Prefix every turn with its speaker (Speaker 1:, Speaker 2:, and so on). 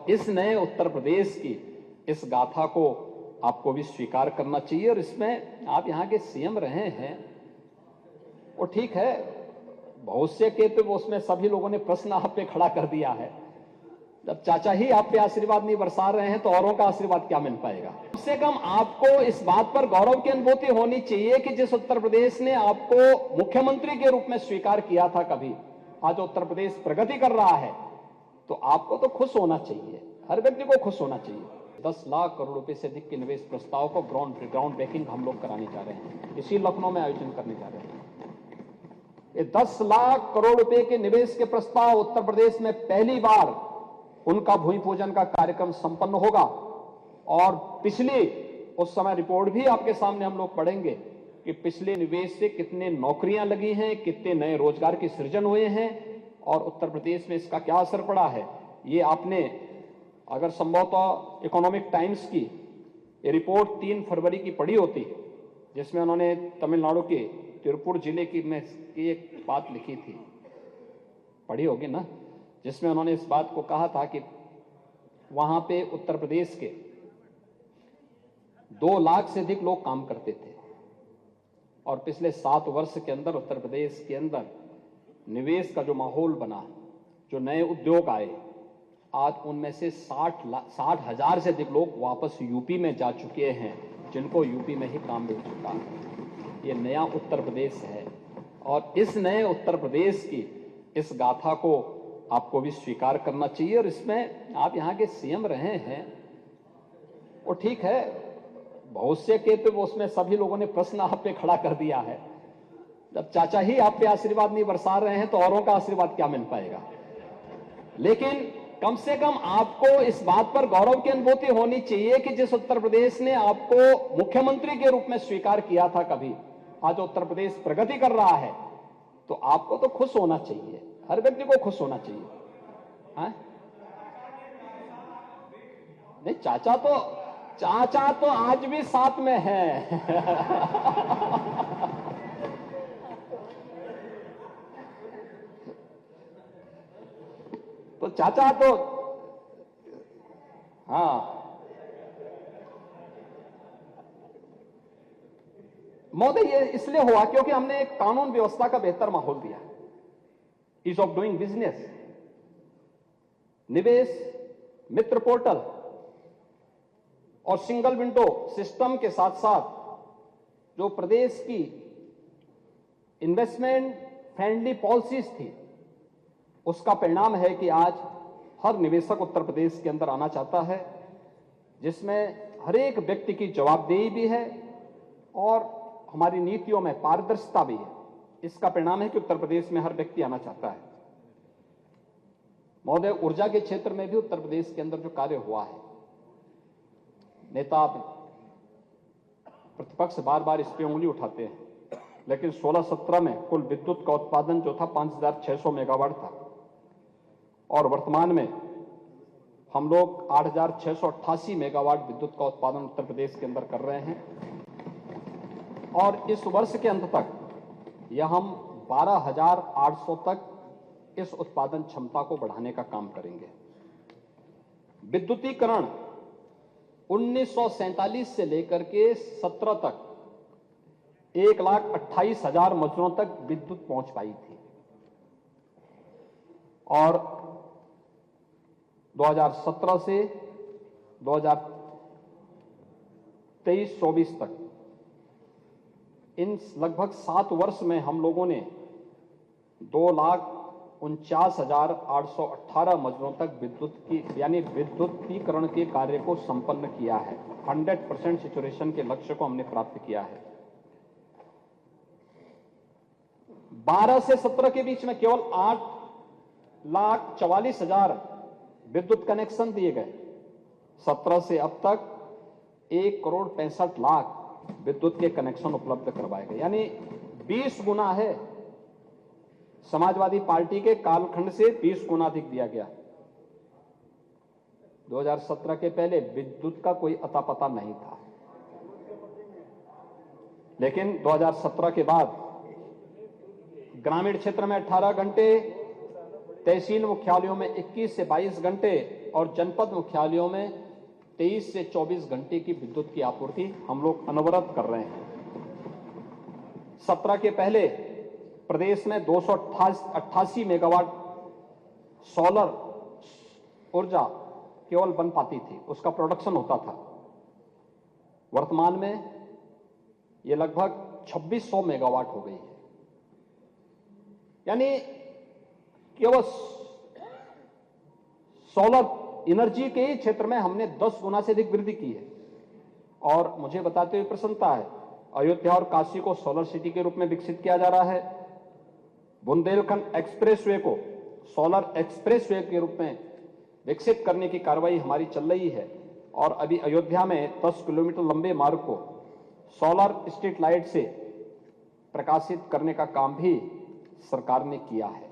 Speaker 1: इस नए उत्तर प्रदेश की इस गाथा को आपको भी स्वीकार करना चाहिए। और इसमें आप यहाँ के सीएम रहे हैं, और ठीक है, भविष्य के तो उसमें सभी लोगों ने प्रश्न आप पे खड़ा कर दिया है। जब चाचा ही आप पे आशीर्वाद नहीं बरसा रहे हैं तो औरों का आशीर्वाद क्या मिल पाएगा। कम से कम आपको इस बात पर गौरव की अनुभूति होनी चाहिए कि जिस उत्तर प्रदेश ने आपको मुख्यमंत्री के रूप में स्वीकार किया था, कभी आज उत्तर प्रदेश प्रगति कर रहा है, तो आपको तो खुश होना चाहिए, हर व्यक्ति को खुश होना चाहिए। 10 लाख करोड़ रुपए से अधिक के निवेश प्रस्ताव को ग्राउंड ब्रेकिंग हम लोग कराने जा रहे हैं, इसी लखनऊ में आयोजन करने जा रहे हैं। ये 10 लाख करोड़ रुपए के निवेश के प्रस्ताव उत्तर प्रदेश में पहली बार उनका भूमि पूजन का कार्यक्रम संपन्न होगा। और पिछली उस समय रिपोर्ट भी आपके सामने हम लोग पढ़ेंगे कि पिछले निवेश से कितने नौकरियां लगी हैं, कितने नए रोजगार के सृजन हुए हैं, और उत्तर प्रदेश में इसका क्या असर पड़ा है। ये आपने अगर संभवतः इकोनॉमिक टाइम्स की ये रिपोर्ट 3 फरवरी की पढ़ी होती, जिसमें उन्होंने तमिलनाडु के तिरुपुर जिले की एक बात लिखी थी, पढ़ी होगी ना, जिसमें उन्होंने इस बात को कहा था कि वहां पे उत्तर प्रदेश के 2 लाख से अधिक लोग काम करते थे, और पिछले 7 वर्ष के अंदर उत्तर प्रदेश के अंदर निवेश का जो माहौल बना, जो नए उद्योग आए, आज उनमें से 60,000 से अधिक लोग वापस यूपी में जा चुके हैं, जिनको यूपी में ही काम मिल चुका है। ये नया उत्तर प्रदेश है, और इस नए उत्तर प्रदेश की इस गाथा को आपको भी स्वीकार करना चाहिए। और इसमें आप यहाँ के सीएम रहे हैं, और ठीक है, भविष्य के तो उसमें सभी लोगों ने प्रश्न आप पे खड़ा कर दिया है। जब चाचा ही आप पे आशीर्वाद नहीं बरसा रहे हैं तो औरों का आशीर्वाद क्या मिल पाएगा। लेकिन कम से कम आपको इस बात पर गौरव की अनुभूति होनी चाहिए कि जिस उत्तर प्रदेश ने आपको मुख्यमंत्री के रूप में स्वीकार किया था, कभी आज उत्तर प्रदेश प्रगति कर रहा है, तो आपको तो खुश होना चाहिए, हर व्यक्ति को खुश होना चाहिए। हाँ? नहीं, चाचा तो आज भी साथ में है। तो चाचा तो हाँ, महोदय, ये इसलिए हुआ क्योंकि हमने एक कानून व्यवस्था का बेहतर माहौल दिया, ईज ऑफ डूइंग बिजनेस, निवेश मित्र पोर्टल और सिंगल विंडो सिस्टम के साथ साथ जो प्रदेश की इन्वेस्टमेंट फ्रेंडली पॉलिसीज थी, उसका परिणाम है कि आज हर निवेशक उत्तर प्रदेश के अंदर आना चाहता है, जिसमें हर एक व्यक्ति की जवाबदेही भी है और हमारी नीतियों में पारदर्शिता भी है। इसका परिणाम है कि उत्तर प्रदेश में हर व्यक्ति आना चाहता है। महोदय, ऊर्जा के क्षेत्र में भी उत्तर प्रदेश के अंदर जो कार्य हुआ है, नेता प्रतिपक्ष बार बार इस पे उंगली उठाते हैं, लेकिन 16-17 में कुल विद्युत का उत्पादन जो था 5,600 मेगावाट था, और वर्तमान में हम लोग 8,688 मेगावाट विद्युत का उत्पादन उत्तर प्रदेश के अंदर कर रहे हैं। और इस वर्ष के अंत तक यह हम 12,800 तक इस उत्पादन क्षमता को बढ़ाने का काम करेंगे। विद्युतीकरण 1947 से लेकर के 17 तक 1,28,000 मजदूरों तक विद्युत पहुंच पाई थी, और 2017 से 2023-24 तक इन लगभग 7 वर्ष में हम लोगों ने 2,49,818 मजदूरों तक विद्युत की यानी विद्युतीकरण के कार्य को संपन्न किया है। 100% सैचुरेशन के लक्ष्य को हमने प्राप्त किया है। 12 से 17 के बीच में केवल 8,44,000 विद्युत कनेक्शन दिए गए। 17 से अब तक 1,65,00,000 विद्युत के कनेक्शन उपलब्ध करवाए गए, यानी 20 गुना है। समाजवादी पार्टी के कालखंड से 20 गुना अधिक दिया गया। 2017 के पहले विद्युत का कोई अता पता नहीं था, लेकिन 2017 के बाद ग्रामीण क्षेत्र में 18 घंटे, तहसील मुख्यालयों में 21 से 22 घंटे और जनपद मुख्यालयों में 23 से 24 घंटे की विद्युत की आपूर्ति हम लोग अनवरत कर रहे हैं। 17 के पहले प्रदेश में 288 मेगावाट सोलर ऊर्जा केवल बन पाती थी, उसका प्रोडक्शन होता था। वर्तमान में ये लगभग 2600 मेगावाट हो गई है। यानी केवल सोलर एनर्जी के ही क्षेत्र में हमने 10 गुना से अधिक वृद्धि की है। और मुझे बताते हुए प्रसन्नता है, अयोध्या और काशी को सोलर सिटी के रूप में विकसित किया जा रहा है। बुंदेलखंड एक्सप्रेसवे को सोलर एक्सप्रेसवे के रूप में विकसित करने की कार्रवाई हमारी चल रही है। और अभी अयोध्या में 10 किलोमीटर लंबे मार्ग को सोलर स्ट्रीट लाइट से प्रकाशित करने का काम भी सरकार ने किया है।